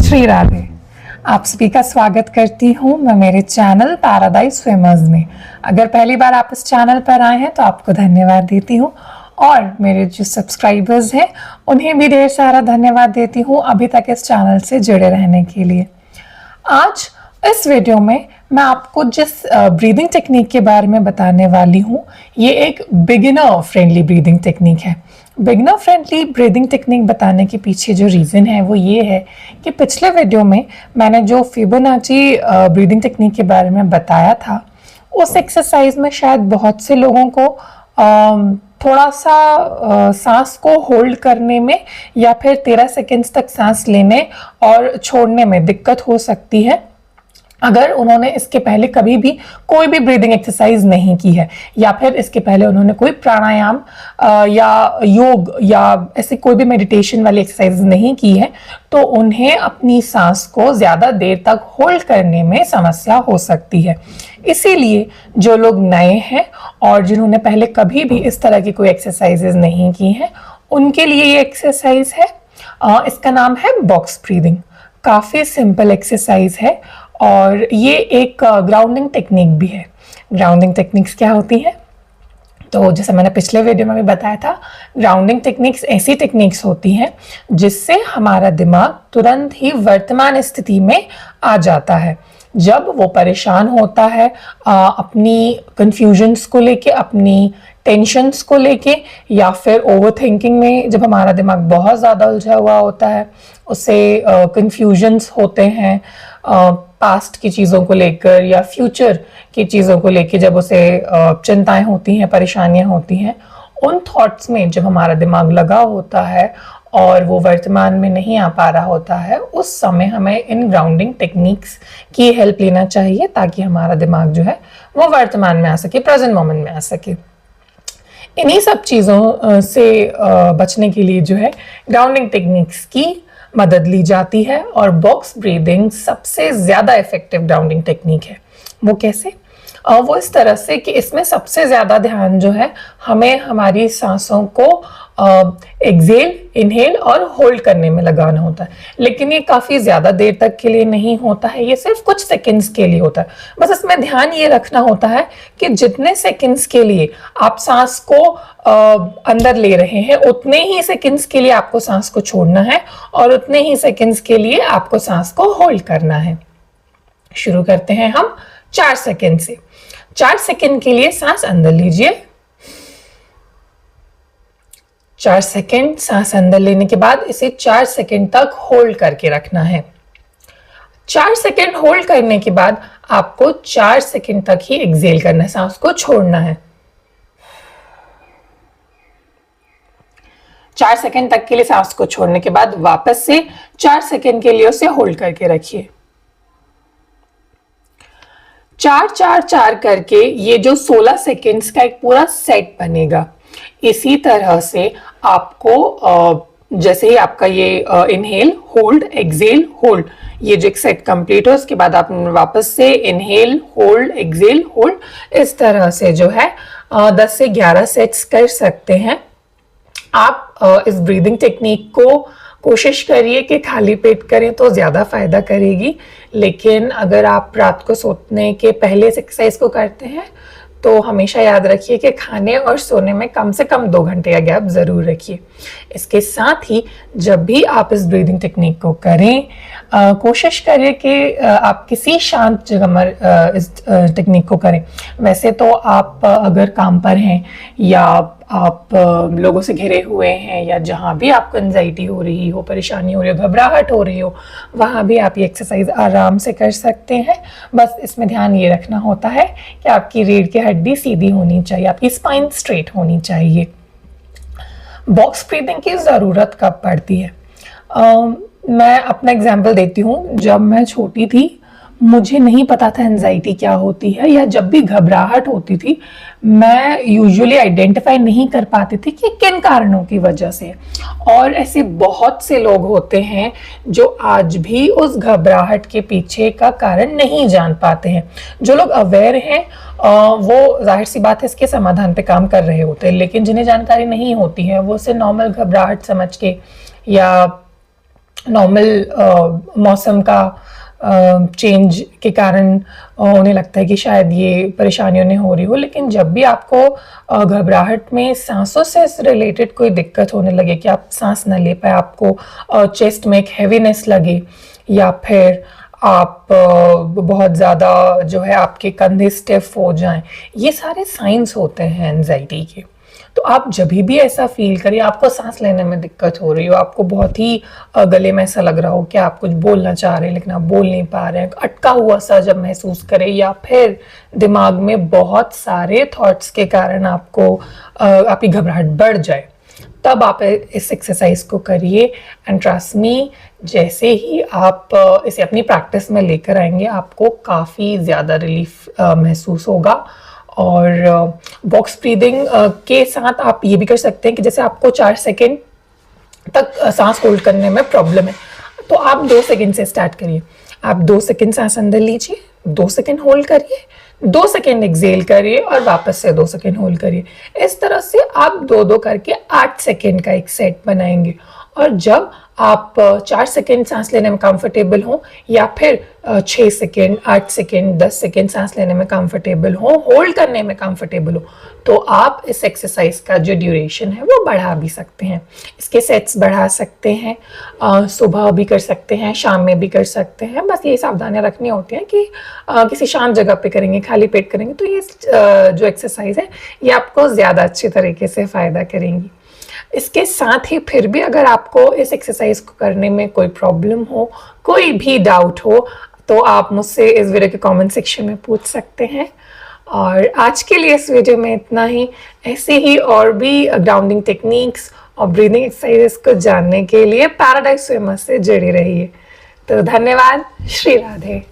श्री राधे। आप सभी का स्वागत करती हूँ मैं मेरे चैनल पैराडाइज स्विमर्स में। अगर पहली बार आप इस चैनल पर आए हैं तो आपको धन्यवाद देती हूँ और मेरे जो सब्सक्राइबर्स हैं उन्हें भी ढेर सारा धन्यवाद देती हूँ अभी तक इस चैनल से जुड़े रहने के लिए। आज इस वीडियो में मैं आपको जिस ब्रीदिंग टेक्निक के बारे में बताने वाली हूँ ये एक बिगिनर फ्रेंडली ब्रीदिंग टेक्निक है। बिगिनर फ्रेंडली ब्रीदिंग टेक्निक बताने के पीछे जो रीज़न है वो ये है कि पिछले वीडियो में मैंने जो फिबोनाची ब्रीदिंग टेक्निक के बारे में बताया था उस एक्सरसाइज में शायद बहुत से लोगों को थोड़ा सा सांस को होल्ड करने में या फिर 13 सेकेंड्स तक सांस लेने और छोड़ने में दिक्कत हो सकती है अगर उन्होंने इसके पहले कभी भी कोई भी ब्रीदिंग एक्सरसाइज नहीं की है या फिर इसके पहले उन्होंने कोई प्राणायाम या योग या ऐसे कोई भी मेडिटेशन वाली एक्सरसाइज नहीं की है तो उन्हें अपनी सांस को ज़्यादा देर तक होल्ड करने में समस्या हो सकती है। इसीलिए जो लोग नए हैं और जिन्होंने पहले कभी भी इस तरह की कोई एक्सरसाइजेज नहीं की हैं उनके लिए ये एक्सरसाइज है। इसका नाम है बॉक्स ब्रीदिंग। काफ़ी सिंपल एक्सरसाइज है और ये एक ग्राउंडिंग टेक्निक भी है। ग्राउंडिंग टेक्निक्स क्या होती है तो जैसे मैंने पिछले वीडियो में भी बताया था, ग्राउंडिंग टेक्निक्स ऐसी टेक्निक्स होती हैं जिससे हमारा दिमाग तुरंत ही वर्तमान स्थिति में आ जाता है। जब वो परेशान होता है अपनी कंफ्यूजन्स को लेके, अपनी टेंशन्स को लेके या फिर ओवर थिंकिंग में जब हमारा दिमाग बहुत ज़्यादा उलझा हुआ होता है, उससे कंफ्यूजन्स होते हैं पास्ट की चीज़ों को लेकर या फ्यूचर की चीज़ों को लेकर, जब उसे चिंताएं होती हैं, परेशानियां होती हैं, उन थॉट्स में जब हमारा दिमाग लगा होता है और वो वर्तमान में नहीं आ पा रहा होता है, उस समय हमें इन ग्राउंडिंग टेक्निक्स की हेल्प लेना चाहिए ताकि हमारा दिमाग जो है वो वर्तमान में आ सके, प्रेजेंट मोमेंट में आ सके। इन्हीं सब चीज़ों से बचने के लिए जो है ग्राउंडिंग टेक्निक्स की मदद ली जाती है और बॉक्स ब्रीदिंग सबसे ज़्यादा इफेक्टिव ग्राउंडिंग टेक्निक है। वो कैसे? वो इस तरह से कि इसमें सबसे ज़्यादा ध्यान जो है हमें हमारी सांसों को एक्सेल, इनहेल और होल्ड करने में लगाना होता है। लेकिन ये काफ़ी ज़्यादा देर तक के लिए नहीं होता है, ये सिर्फ कुछ सेकंड्स के लिए होता है। बस इसमें ध्यान ये रखना होता है कि जितने सेकंड्स के लिए आप सांस को अंदर ले रहे हैं उतने ही सेकंड्स के लिए आपको सांस को छोड़ना है और उतने ही सेकंड्स के लिए आपको सांस को होल्ड करना है। शुरू करते हैं हम 4 सेकंड से। 4 सेकंड के लिए सांस अंदर लीजिए। 4 सेकंड सांस अंदर लेने के बाद इसे 4 सेकंड तक होल्ड करके रखना है। 4 सेकंड होल्ड करने के बाद आपको 4 सेकंड तक ही एक्सेल करना है, सांस को छोड़ना है। 4 सेकंड तक के लिए सांस को छोड़ने के बाद वापस से 4 सेकंड के लिए उसे होल्ड करके रखिए। 4-4-4 करके ये जो 16 सेकेंड्स का एक पूरा सेट बनेगा। इसी तरह से आपको जैसे ही आपका ये इनहेल, होल्ड, एक्सेल, होल्ड, ये जो एक सेट कंप्लीट हो उसके बाद आप वापस से इनहेल, होल्ड, एक्सेल, होल्ड, इस तरह से जो है 10 से 11 सेट्स कर सकते हैं। आप इस ब्रीदिंग टेक्निक को कोशिश करिए कि खाली पेट करें तो ज़्यादा फायदा करेगी, लेकिन अगर आप रात को सोने के पहले इस एक्सरसाइज को करते हैं तो हमेशा याद रखिए कि खाने और सोने में कम से कम 2 घंटे का गैप ज़रूर रखिए। इसके साथ ही जब भी आप इस ब्रीदिंग टेक्निक को करें कोशिश करिए कि आप किसी शांत जगह पर इस टेक्निक को करें। वैसे तो आप अगर काम पर हैं या आप लोगों से घिरे हुए हैं या जहाँ भी आपको एंजाइटी हो रही हो, परेशानी हो रही हो, घबराहट हो रही हो, वहाँ भी आप ये एक्सरसाइज आराम से कर सकते हैं। बस इसमें ध्यान ये रखना होता है कि आपकी रीढ़ की हड्डी सीधी होनी चाहिए, आपकी स्पाइन स्ट्रेट होनी चाहिए। बॉक्स ब्रीदिंग की ज़रूरत कब पड़ती है? मैं अपना एग्जाम्पल देती हूँ। जब मैं छोटी थी मुझे नहीं पता था एंजाइटी क्या होती है या जब भी घबराहट होती थी मैं यूजुअली आइडेंटिफाई नहीं कर पाती थी कि किन कारणों की वजह से। और ऐसे बहुत से लोग होते हैं जो आज भी उस घबराहट के पीछे का कारण नहीं जान पाते हैं। जो लोग अवेयर हैं वो जाहिर सी बात है इसके समाधान पे काम कर रहे होते हैं, लेकिन जिन्हें जानकारी नहीं होती है वो उसे नॉर्मल घबराहट समझ के या नॉर्मल मौसम का चेंज के कारण उन्हें लगता है कि शायद ये परेशानी उन्हें हो रही हो। लेकिन जब भी आपको घबराहट में सांसों से रिलेटेड कोई दिक्कत होने लगे कि आप सांस न ले पाए, आपको चेस्ट में एक हैवीनेस लगे, या फिर आप बहुत ज़्यादा जो है आपके कंधे स्टिफ हो जाएं, ये सारे साइंस होते हैं एंजाइटी के। तो आप जब भी ऐसा फील करिए, आपको सांस लेने में दिक्कत हो रही हो, आपको बहुत ही गले में ऐसा लग रहा हो कि आप कुछ बोलना चाह रहे हैं लेकिन आप बोल नहीं पा रहे हैं, अटका हुआ सा जब महसूस करें, या फिर दिमाग में बहुत सारे थॉट्स के कारण आपको आपकी घबराहट बढ़ जाए, तब आप इस एक्सरसाइज को करिए। एंड ट्रस्ट मी, जैसे ही आप इसे अपनी प्रैक्टिस में लेकर आएंगे, आपको काफ़ी ज़्यादा रिलीफ महसूस होगा। और बॉक्स ब्रीदिंग के साथ आप ये भी कर सकते हैं कि जैसे आपको 4 सेकेंड तक सांस होल्ड करने में प्रॉब्लम है, तो आप 2 सेकेंड से स्टार्ट करिए। आप 2 सेकेंड सांस अंदर लीजिए, 2 सेकेंड होल्ड करिए, 2 सेकेंड एक्सेल करिए और वापस से 2 सेकेंड होल्ड करिए। इस तरह से आप 2-2 करके 8 सेकेंड का एक सेट बनाएंगे। और जब आप 4 सेकेंड सांस लेने में कंफर्टेबल हो, या फिर 6 सेकेंड, 8 सेकेंड, 10 सेकेंड सांस लेने में कंफर्टेबल हो, होल्ड करने में कंफर्टेबल हो, तो आप इस एक्सरसाइज का जो ड्यूरेशन है वो बढ़ा भी सकते हैं। इसके सेट्स बढ़ा सकते हैं, सुबह भी कर सकते हैं, शाम में भी कर सकते हैं। बस ये सावधानियां रखनी होती हैं कि किसी शांत जगह पे करेंगे, खाली पेट करेंगे, तो ये जो एक्सरसाइज है ये आपको ज़्यादा अच्छे तरीके से फ़ायदा करेंगी। इसके साथ ही फिर भी अगर आपको इस एक्सरसाइज को करने में कोई प्रॉब्लम हो, कोई भी डाउट हो, तो आप मुझसे इस वीडियो के कमेंट सेक्शन में पूछ सकते हैं। और आज के लिए इस वीडियो में इतना ही। ऐसे ही और भी ग्राउंडिंग टेक्निक्स और ब्रीदिंग एक्सरसाइजेस को जानने के लिए पैराडाइज स्विमर्स से जुड़े रहिए। तो धन्यवाद। श्री राधे।